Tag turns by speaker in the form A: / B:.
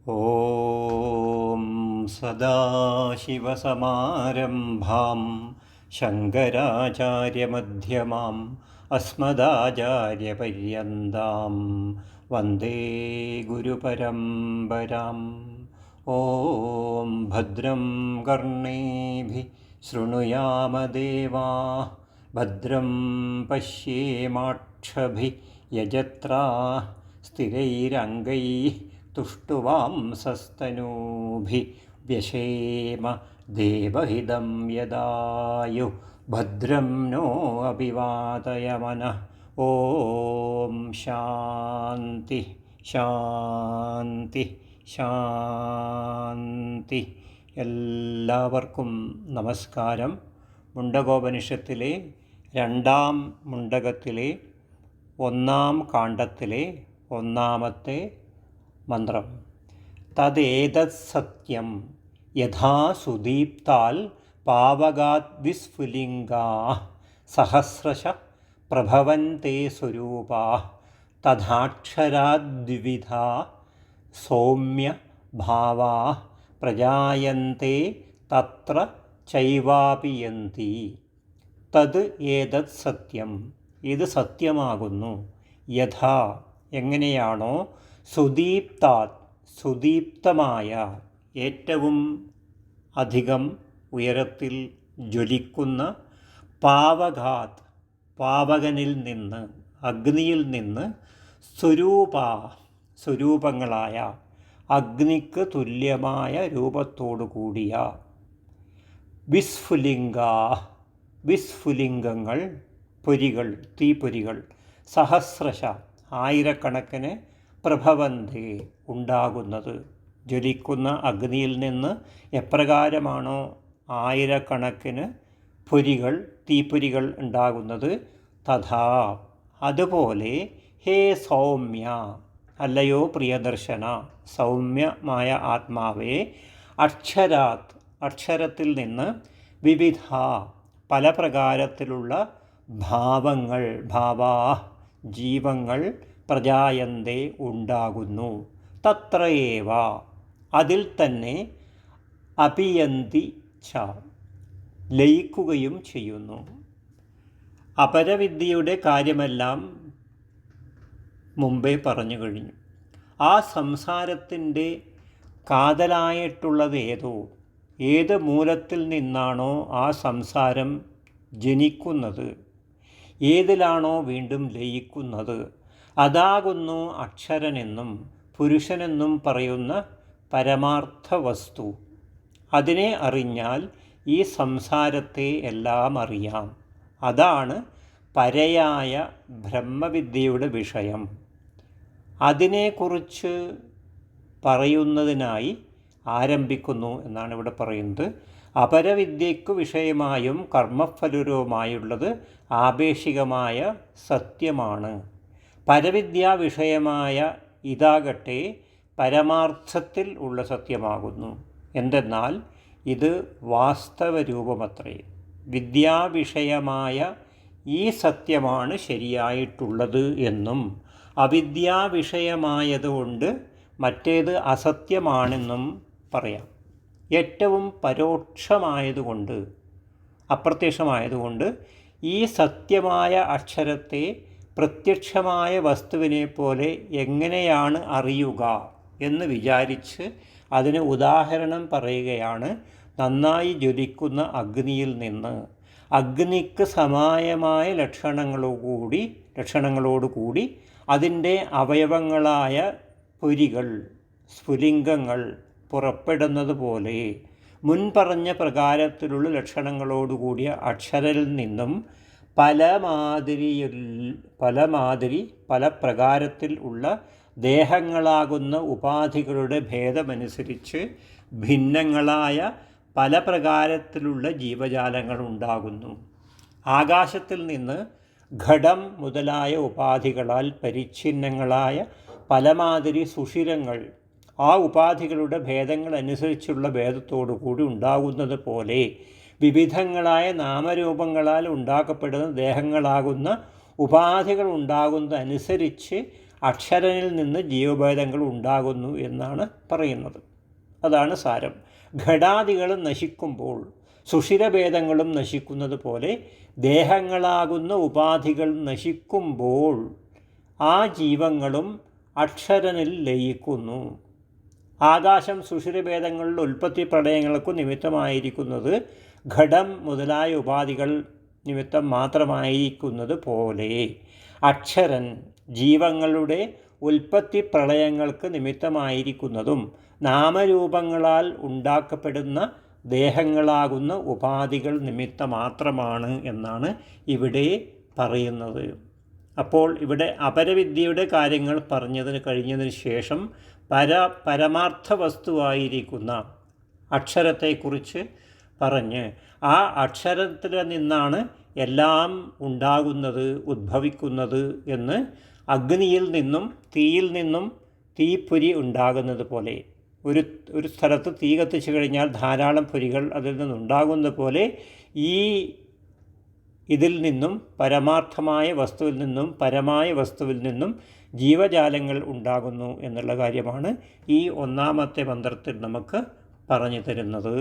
A: ഓം സദാശിവസമാരംഭാം ശങ്കരാചാര്യമധ്യമാം അസ്മദാചാര്യപര്യന്താം വന്ദേ ഗുരുപരമ്പരാം. ഓം ഭദ്രം കർണേഭിഃ ശൃണുയാമദേവാഃ ഭദ്രം പശ്യേമാക്ഷഭിഃ യജത്രാഃ സ്ഥിരൈരംഗൈഃ തുഷ്ടുവാംസസ്തനൂഭിः വ്യശേമ ദേവഹിതം യദായു ഭദ്രം no അഭിവാദയമനഃ. Om Shanti ശാന്തി ശാന്തി. എല്ലാവർക്കും നമസ്കാരം. മുണ്ടകോപനിഷത്തിലെ രണ്ടാം മുണ്ടകത്തിലെ ഒന്നാം കാണ്ഡത്തിലെ ഒന്നാമത്തെ മന്ത്രം. തദേതത് സത്യം യഥാ സുദീപ്താൽ പാവകാത് വിസ്ഫുലിംഗാഃ സഹസ്രശ പ്രഭവന്തെ സ്വരൂപാഃ തഥാക്ഷരാദ്വിവിധാ സൗമ്യ ഭാവാഃ പ്രജായന്തെ തത്ര ചൈവാപിയന്തി. തത് ഏതത് സത്യം, ഇത് സത്യമാകുന്നു. യഥാ, എങ്ങനെയാണോ, സുദീപ്താത്, സുദീപ്തമായ, ഏറ്റവും അധികം ഉയരത്തിൽ ജ്വലിക്കുന്ന, പാവകാത്, പാവകനിൽ നിന്ന്, അഗ്നിയിൽ നിന്ന്, സ്വരൂപാ, സ്വരൂപങ്ങളായ, അഗ്നിക്ക് തുല്യമായ രൂപത്തോടു കൂടിയ, വിസ്ഫുലിംഗാ, വിസ്ഫുലിംഗങ്ങൾ, പൊരികൾ, തീപ്പൊരികൾ, സഹസ്രശ, ആയിരക്കണക്കിന്, പ്രഭവന്തി, ഉണ്ടാകുന്നത്. ജ്വലിക്കുന്ന അഗ്നിയിൽ നിന്ന് എപ്രകാരമാണോ ആയിരക്കണക്കിന് പൊരികൾ, തീപ്പൊരികൾ ഉണ്ടാകുന്നത്, തഥാ, അതുപോലെ, ഹേ സൗമ്യ, അല്ലയോ പ്രിയദർശന, സൗമ്യമായ ആത്മാവേ, അക്ഷരാത്, അക്ഷരത്തിൽ നിന്ന്, വിവിധ, പല പ്രകാരത്തിലുള്ള ഭാവങ്ങൾ, ഭാവാ, ജീവങ്ങൾ, പ്രജായന്തെ, ഉണ്ടാകുന്നു. തത്രയേവ, അതിൽ തന്നെ, അപിയന്തി ച, ലയിക്കുകയും ചെയ്യുന്നു. അപരവിദ്യയുടെ കാര്യമെല്ലാം മുമ്പേ പറഞ്ഞു കഴിഞ്ഞു. ആ സംസാരത്തിൻ്റെ കാതലായിട്ടുള്ളത് ഏതോ, ഏത് മൂലത്തിൽ നിന്നാണോ ആ സംസാരം ജനിക്കുന്നത്, ഏതിലാണോ വീണ്ടും ലയിക്കുന്നത്, അതാകുന്നു അക്ഷരനെന്നും പുരുഷനെന്നും പറയുന്ന പരമാർത്ഥ വസ്തു. അതിനെ അറിഞ്ഞാൽ ഈ സംസാരത്തെ എല്ലാം അറിയാം. അതാണ് പരയായ ബ്രഹ്മവിദ്യയുടെ വിഷയം. അതിനെക്കുറിച്ച് പറയുന്നതിനായി ആരംഭിക്കുന്നു എന്നാണ് ഇവിടെ പറയുന്നത്. അപരവിദ്യയ്ക്കു വിഷയമായും കർമ്മഫലരവുമായുള്ളത് ആപേക്ഷികമായ സത്യമാണ്. പരവിദ്യാ വിഷയമായ ഇതാകട്ടെ പരമാർത്ഥത്തിൽ ഉള്ള സത്യമാകുന്നു. എന്തെന്നാൽ ഇത് വാസ്തവരൂപമത്രേ. വിദ്യാവിഷയമായ ഈ സത്യമാണ് ശരിയായിട്ടുള്ളത് എന്നും അവിദ്യാവിഷയമായതുകൊണ്ട് മറ്റേത് അസത്യമാണെന്നും പറയാം. ഏറ്റവും പരോക്ഷമായതുകൊണ്ട്, അപ്രത്യക്ഷമായതുകൊണ്ട് ഈ സത്യമായ അക്ഷരത്തെ പ്രത്യക്ഷമായ വസ്തുവിനെ പോലെ എങ്ങനെയാണ് അറിയുക എന്ന് വിചാരിച്ച് അതിന് ഉദാഹരണം പറയുകയാണ്. നന്നായി ജ്വലിക്കുന്ന അഗ്നിയിൽ നിന്ന്, അഗ്നിക്ക് സമാനമായ ലക്ഷണങ്ങളോടുകൂടി അതിൻ്റെ അവയവങ്ങളായ പൊരികൾ, സ്ഫുലിംഗങ്ങൾ പുറപ്പെടുന്നത് പോലെ മുൻപറഞ്ഞ പ്രകാരത്തിലുള്ള ലക്ഷണങ്ങളോടുകൂടിയ അക്ഷരയിൽ നിന്നും പല പ്രകാരത്തിൽ ഉള്ള ദേഹങ്ങളാകുന്ന ഉപാധികളുടെ ഭേദമനുസരിച്ച് ഭിന്നങ്ങളായ പല പ്രകാരത്തിലുള്ള ജീവജാലങ്ങൾ ഉണ്ടാകുന്നു. ആകാശത്തിൽ നിന്ന് ഘടം മുതലായ ഉപാധികളാൽ പരിച്ഛിന്നങ്ങളായ പലമാതിരി സുഷിരങ്ങൾ ആ ഉപാധികളുടെ ഭേദങ്ങൾ അനുസരിച്ചുള്ള ഭേദത്തോടു കൂടി ഉണ്ടാകുന്നത് പോലെ വിവിധങ്ങളായ നാമരൂപങ്ങളാൽ ഉണ്ടാക്കപ്പെടുന്ന ദേഹങ്ങളാകുന്ന ഉപാധികൾ ഉണ്ടാകുന്നതനുസരിച്ച് അക്ഷരനിൽ നിന്ന് ജീവഭേദങ്ങൾ ഉണ്ടാകുന്നു എന്നാണ് പറയുന്നത്. അതാണ് സാരം. ഘടാദികൾ നശിക്കുമ്പോൾ സുഷിരഭേദങ്ങളും നശിക്കുന്നത് പോലെ ദേഹങ്ങളാകുന്ന ഉപാധികൾ നശിക്കുമ്പോൾ ആ ജീവങ്ങളും അക്ഷരനിൽ ലയിക്കുന്നു. ആകാശം സുഷിരഭേദങ്ങളുടെ ഉൽപ്പത്തി പ്രളയങ്ങൾക്കു നിമിത്തമായിരിക്കുന്നത് ഘടം മുതലായ ഉപാധികൾ നിമിത്തം മാത്രമായിരിക്കുന്നത് പോലെ അക്ഷരൻ ജീവങ്ങളുടെ ഉൽപ്പത്തി പ്രളയങ്ങൾക്ക് നിമിത്തമായിരിക്കുന്നതും നാമരൂപങ്ങളാൽ ഉണ്ടാക്കപ്പെടുന്ന ദേഹങ്ങളാകുന്ന ഉപാധികൾ നിമിത്തം മാത്രമാണ് എന്നാണ് ഇവിടെ പറയുന്നത്. അപ്പോൾ ഇവിടെ അപരവിദ്യയുടെ കാര്യങ്ങൾ കഴിഞ്ഞതിന് ശേഷം പരമാർത്ഥ വസ്തുവായിരിക്കുന്ന അക്ഷരത്തെക്കുറിച്ച് പറഞ്ഞ് ആ അക്ഷരത്തിൽ നിന്നാണ് എല്ലാം ഉണ്ടാകുന്നത്, ഉദ്ഭവിക്കുന്നത് എന്ന് അഗ്നിയിൽ നിന്നും തീയിൽ നിന്നും തീപ്പൊരി ഉണ്ടാകുന്നത് പോലെ ഒരു സ്ഥലത്ത് തീ കത്തിച്ചു കഴിഞ്ഞാൽ ധാരാളം പൊരികൾ അതിൽ നിന്നുണ്ടാകുന്നത് പോലെ ഇതിൽ നിന്നും പരമാർത്ഥമായ വസ്തുവിൽ നിന്നും പരമായ വസ്തുവിൽ നിന്നും ജീവജാലങ്ങൾ ഉണ്ടാകുന്നു എന്നുള്ള കാര്യമാണ് ഈ ഒന്നാമത്തെ മന്ത്രത്തിൽ നമുക്ക് പറഞ്ഞു തരുന്നത്.